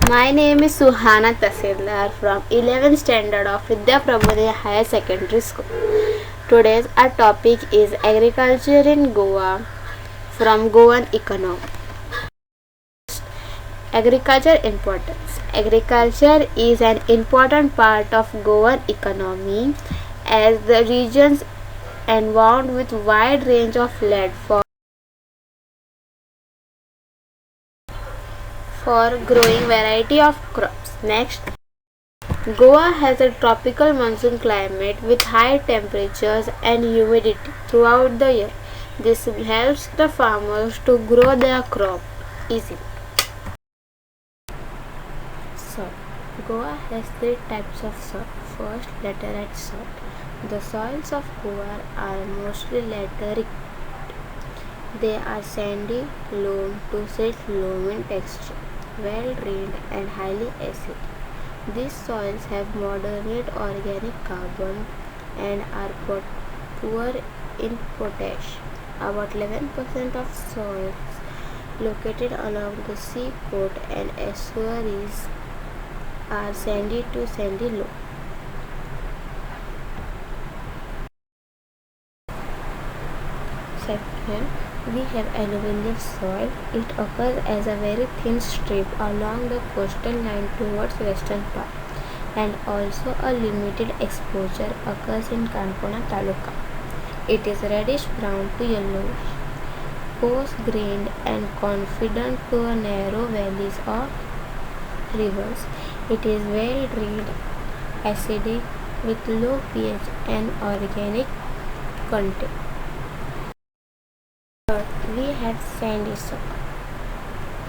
My name is Suhana Tasildar from 11th standard of Vidya Prabodaya Higher Secondary School. Today's our topic is agriculture in Goa from Goan economy. Agriculture importance. Agriculture is an important part of Goan economy as the regions endowed with wide range of land for growing variety of crops. Next, Goa has a tropical monsoon climate with high temperatures and humidity throughout the year. This helps the farmers to grow their crop easily. Soil. Goa has three types of soil. First, laterite soil. The soils of Goa are mostly lateritic. They are sandy, loam to silt loam in texture, well drained and highly acidic. These soils have moderate organic carbon and are poor in potash. About 11% of soils located along the seaport and estuaries are sandy to sandy loam. Second, we have alluvial soil. It occurs as a very thin strip along the coastal line towards western part, and also a limited exposure occurs in Kankona Taluka. It is reddish brown to yellowish, coarse-grained and confident to narrow valleys or rivers. It is well drained, acidic with low pH and organic content. Third, we have sandy soil,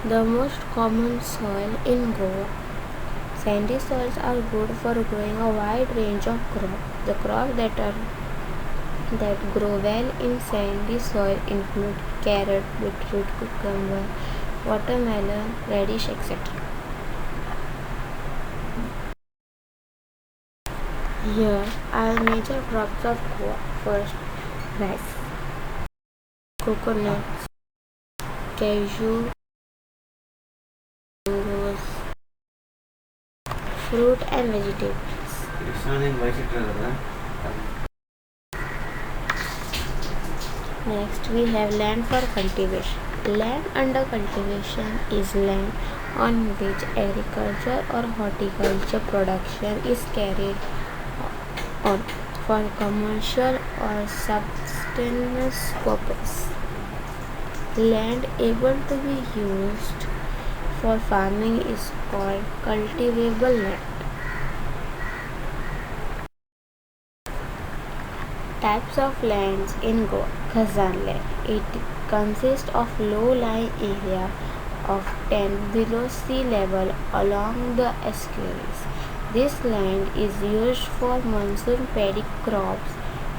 the most common soil in Goa. Sandy soils are good for growing a wide range of crops. The crops that grow well in sandy soil include carrot, beetroot, cucumber, watermelon, radish, etc. Here are major crops of Goa. First, rice, coconuts, cashew, mangoes, fruit and vegetables. Next, we have land for cultivation. Land under cultivation is land on which agriculture or horticulture production is carried on for commercial or subsistence purpose. Land able to be used for farming is called cultivable land. Types of lands in Goa. Khazan land. It consists of low-lying area of 10 below sea level along the estuaries. This land is used for monsoon paddy crops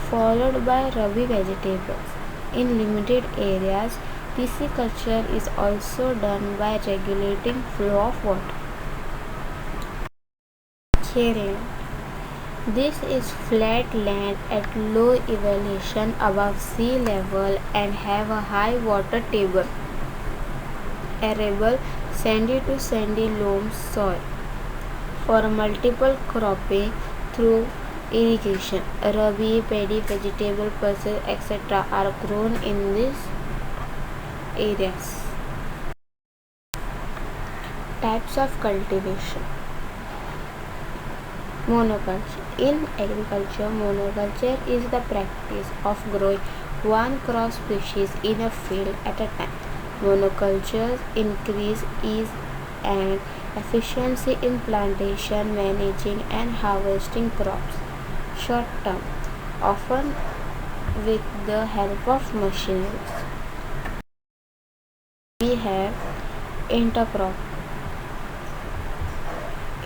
followed by rabi vegetables. In limited areas, pisciculture is also done by regulating flow of water. Khere. This is flat land at low elevation above sea level and have a high water table. Arable sandy to sandy loam soil for multiple cropping through irrigation. Rabi, paddy, vegetable, pulses, etc. are grown in these areas. Types of cultivation. Monoculture. In agriculture, monoculture is the practice of growing one crop species in a field at a time. Monocultures increase ease and efficiency in plantation, managing and harvesting crops. Short term, often with the help of machineries. We have intercropping.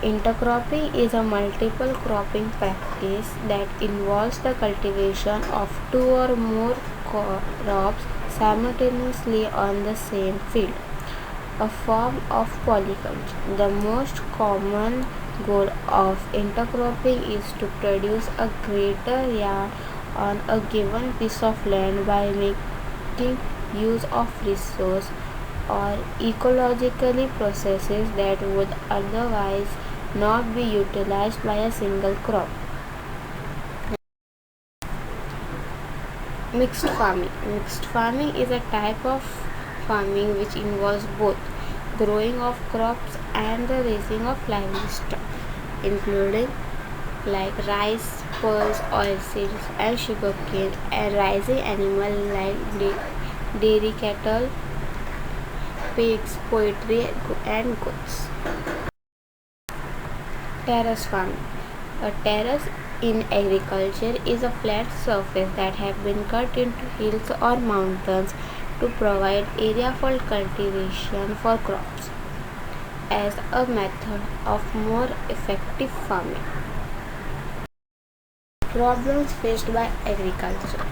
Intercropping is a multiple cropping practice that involves the cultivation of two or more crops simultaneously on the same field, a form of polyculture. The most common goal of intercropping is to produce a greater yield on a given piece of land by making use of resource or ecologically processes that would otherwise not be utilized by a single crop. Mixed farming. Mixed farming is a type of farming which involves both growing of crops and the raising of livestock, including like rice, pearls, oilseeds, and sugarcane, and raising animals like dairy cattle, pigs, poultry, and goats. Terrace farming. A terrace in agriculture is a flat surface that have been cut into hills or mountains to provide area for cultivation for crops as a method of more effective farming. Problems faced by agriculture.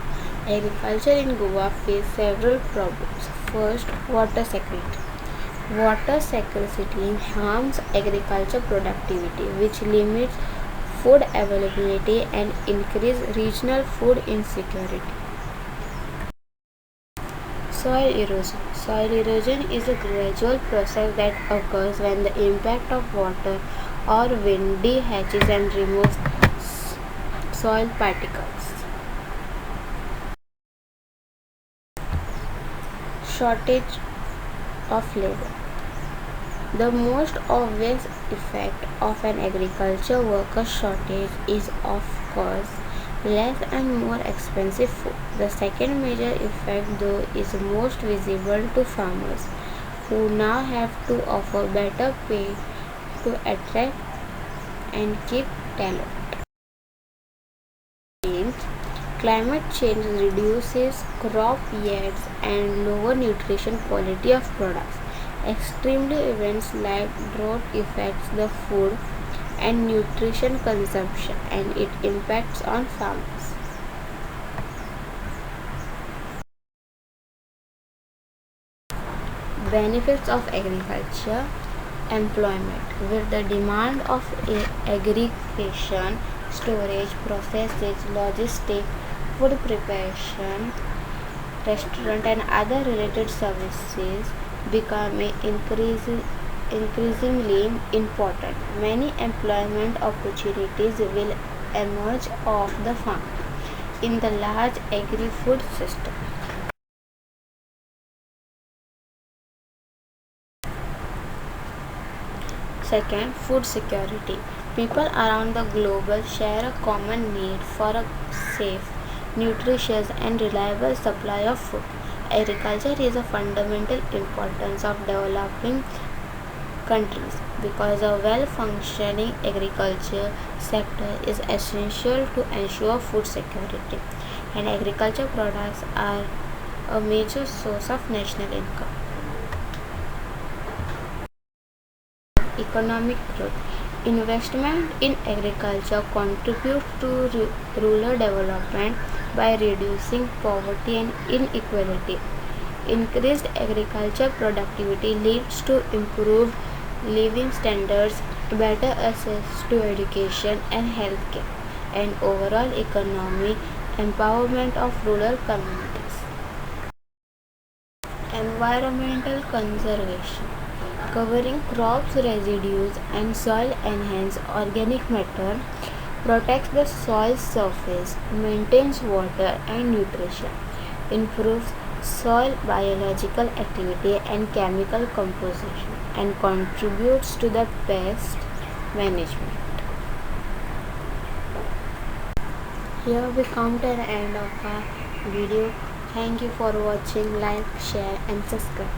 Agriculture in Goa faces several problems. First, water security. Water scarcity harms agriculture productivity, which limits food availability and increases regional food insecurity. Soil erosion. Soil erosion is a gradual process that occurs when the impact of water or wind dehatches and removes soil particles. Shortage of labor. The most obvious effect of an agriculture worker shortage is, of course, less and more expensive food. The second major effect, though, is most visible to farmers, who now have to offer better pay to attract and keep talent. Climate change reduces crop yields and lower nutrition quality of products. Extremely events like drought affects the food and nutrition consumption and it impacts on farmers. Benefits of agriculture. Employment. With the demand of aggregation, storage, processes, logistics, food preparation, restaurant and other related services becoming increasingly important. Many employment opportunities will emerge off the farm in the large agri-food system. Second, food security. People around the globe share a common need for a safe, nutritious, and reliable supply of food. Agriculture is a fundamental importance of developing countries because a well-functioning agriculture sector is essential to ensure food security, and agriculture products are a major source of national income. Economic growth. Investment in agriculture contributes to rural development by reducing poverty and inequality. Increased agriculture productivity leads to improved living standards, better access to education and healthcare, and overall economic empowerment of rural communities. Environmental conservation. Covering crops residues and soil enhance organic matter, protects the soil surface, maintains water and nutrition, improves soil biological activity and chemical composition, and contributes to the pest management. Here we come to the end of our video. Thank you for watching. Like, share and subscribe.